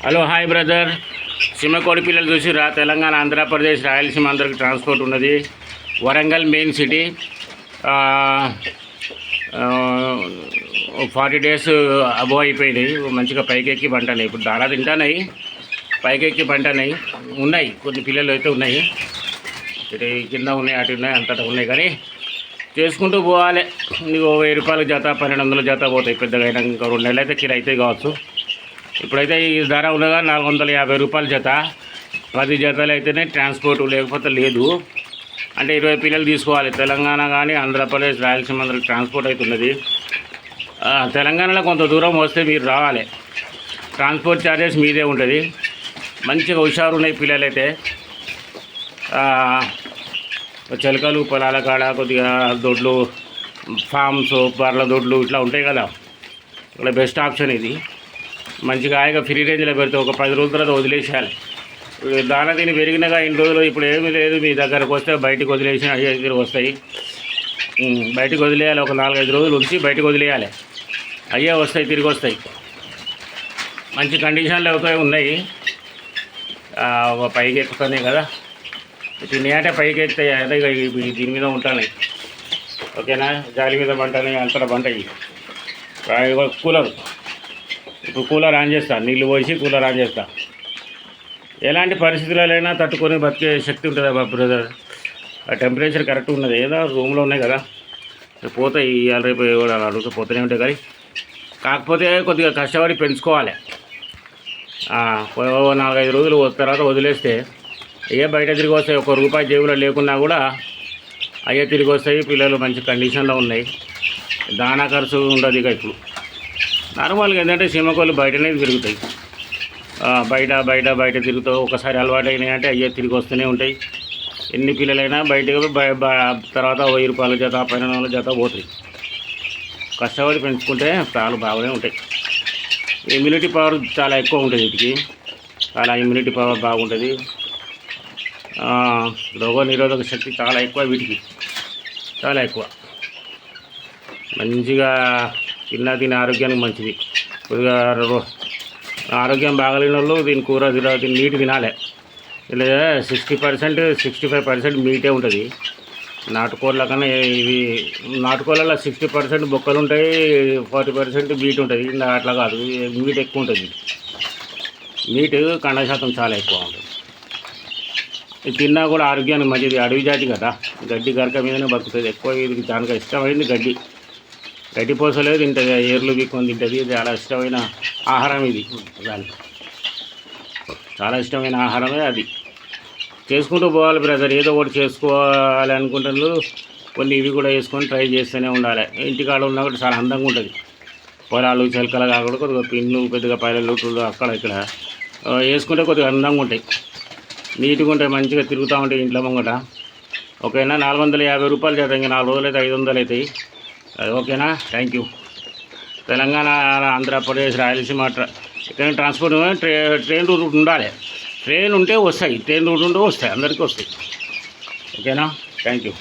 Hello hi brother. సింహకోడి పిల్లలు చూసిరా? తెలంగాణ, ఆంధ్రప్రదేశ్, రాయలసీమ అందరికి ట్రాన్స్పోర్ట్ ఉన్నది. Warangal main city 40 days above అయిపోయినాయి. మంచిగా పైకెక్కి పంటనాయి. ఇప్పుడు దారా తింటానాయి, పైకెక్కి పంటనాయి. ఉన్నాయి కొన్ని పిల్లలు అయితే ఉన్నాయి, ఇటు కింద ఉన్నాయి, అటు ఉన్నాయి, అంతటా ఉన్నాయి. కానీ చేసుకుంటూ పోవాలి. నీకు 1000 రూపాయల జత, 1200 జత పోతాయి. పెద్దగా అయినా ఇంకా 2 నెలలు అయితే కిలో అయితే కావచ్చు. ఇప్పుడైతే ఈ ధర ఉన్నదా 450 రూపాయల జత. 10 జతలు అయితేనే ట్రాన్స్పోర్ట్, లేకపోతే లేదు. అంటే 20 పిల్లలు తీసుకోవాలి. తెలంగాణ కానీ ఆంధ్రప్రదేశ్, రాయలసీమ అందరికి ట్రాన్స్పోర్ట్ అవుతున్నది. తెలంగాణలో కొంత దూరం వస్తే మీరు రావాలి. ట్రాన్స్పోర్ట్ ఛార్జెస్ మీదే ఉంటుంది. మంచిగా హుషారు ఉన్నాయి పిల్లలు అయితే. చిలకలు పొలాల కాడ కొద్దిగా దొడ్లు, ఫామ్స్, బర్ల దొడ్లు ఇట్లా ఉంటాయి కదా, ఇక్కడ బెస్ట్ ఆప్షన్ ఇది. మంచిగా హాయిగా ఫ్రీ రేంజ్లో పెడితే ఒక 10 రోజుల తర్వాత వదిలేసేయాలి. దాన దీన్ని పెరిగినగా ఇన్ని రోజులు ఇప్పుడు ఏమీ లేదు. మీ దగ్గరకు వస్తే బయటికి వదిలేసి అయ్యే దగ్గర వస్తాయి. బయటికి వదిలేయాలి. ఒక 4-5 రోజులు ఉంచి బయటకు వదిలేయాలి. అయ్యే వస్తాయి, తిరిగి వస్తాయి. మంచి కండిషన్లు అవుతాయి, ఉన్నాయి. ఒక పైకి ఎక్కుతున్నాయి కదా, తిని అంటే పైకి ఎక్కుతాయి. అదే దీని మీద ఉంటాయి. ఓకేనా? గాలి మీద పంటాయి, అంతటా పంటాయి. కూలర్, ఇప్పుడు కూలర్ ఆన్ చేస్తా, నీళ్ళు పోసి కూలర్ ఆన్ చేస్తా. ఎలాంటి పరిస్థితులైనా తట్టుకొని బతికే శక్తి ఉంటుంది బ్రదర్. ఆ టెంపరేచర్ కరెక్ట్ ఉన్నది. ఏదో రూమ్లో ఉన్నాయి కదా, పోతాయి. ఇవాళ రేపు కూడా అడుగుతూ పోతూనే ఉంటాయి. కానీ కాకపోతే కొద్దిగా కష్టపడి పెంచుకోవాలి. 4-5 రోజులు తర్వాత వదిలేస్తే అయ్యే బయట తిరిగి వస్తాయి. 1 రూపాయి జేబులో లేకున్నా కూడా అయ్యే తిరిగి వస్తాయి. పిల్లలు మంచి కండిషన్లో ఉన్నాయి. దానా ఖర్చు ఉండదు. ఇక ఇప్పుడు నార్మల్గా ఏంటంటే సింహకోళ్ళు బయటనే తిరుగుతాయి. బయట తిరుగుతావు. ఒకసారి అలవాటు అయినాయి అంటే అయ్యే తిరిగి వస్తూనే ఉంటాయి. ఎన్ని పిల్లలైనా బయటకు తర్వాత 1000 రూపాయల జత, 1200 జత పోతాయి. కష్టపడి పెంచుకుంటే చాలా బాగానే ఉంటాయి. ఇమ్యూనిటీ పవర్ చాలా ఎక్కువ ఉంటుంది వీటికి. చాలా ఇమ్యూనిటీ పవర్ బాగుంటుంది. రోగ నిరోధక శక్తి చాలా ఎక్కువ వీటికి, చాలా ఎక్కువ. మంచిగా తిని ఆరోగ్యానికి మంచిది. కొద్దిగా ఆరోగ్యం బాగలేని వాళ్ళు దీని కూర దీని మీట్ తినాలి. ఇలా 60%, 65% మీటే ఉంటుంది. నాటుకోళ్ళ కన్నా ఇవి నాటుకోళ్ళలో 60% బొక్కలు ఉంటాయి, 40% మీట్ ఉంటుంది. అట్లా కాదు, మీట్ ఎక్కువ ఉంటుంది. మీట్ కండ శాతం చాలా ఎక్కువ ఉంటుంది. ఇది తిన్నా కూడా ఆరోగ్యానికి మంచిది. అడవి జాతి కదా, గడ్డి గరక మీదనే బతుకుతుంది ఎక్కువ. ఇది దానికి ఇష్టమైంది గడ్డి పోసలేదు తింటుంది, ఏర్లు బీక్కొని తింటుంది. చాలా ఇష్టమైన ఆహారం ఇది. దానికి చాలా ఇష్టమైన ఆహారమే అది. చేసుకుంటూ పోవాలి బ్రదర్. ఏదో ఒకటి చేసుకోవాలి అనుకుంటున్నారు. కొన్ని ఇవి కూడా వేసుకొని ట్రై చేస్తూనే ఉండాలి. ఇంటికాడ ఉన్నా కూడా చాలా అందంగా ఉంటుంది. పొలాలు, చిలకలు కాకుండా కొద్దిగా పిన్లు, పెద్దగా పైలలు, అక్కడ ఇక్కడ వేసుకుంటే కొద్దిగా అందంగా ఉంటాయి, నీట్గా ఉంటాయి. మంచిగా తిరుగుతూ ఉంటాయి ఇంట్లో ముంగట. ఓకేనా? 450 రూపాయలు చేద్దాం. ఇంకా 4 రోజులు అయితే 500 అవుతాయి. ఓకేనా? Thank you. తెలంగాణ, ఆంధ్రప్రదేశ్, రాయలసీమ ఎక్కడైనా ట్రాన్స్పోర్ట్ ట్రైన్ రూట్ ఉండాలి. ట్రైన్ ఉంటే వస్తాయి, ట్రైన్ రూట్ ఉంటే వస్తాయి, అందరికీ వస్తాయి. ఓకేనా? Thank you.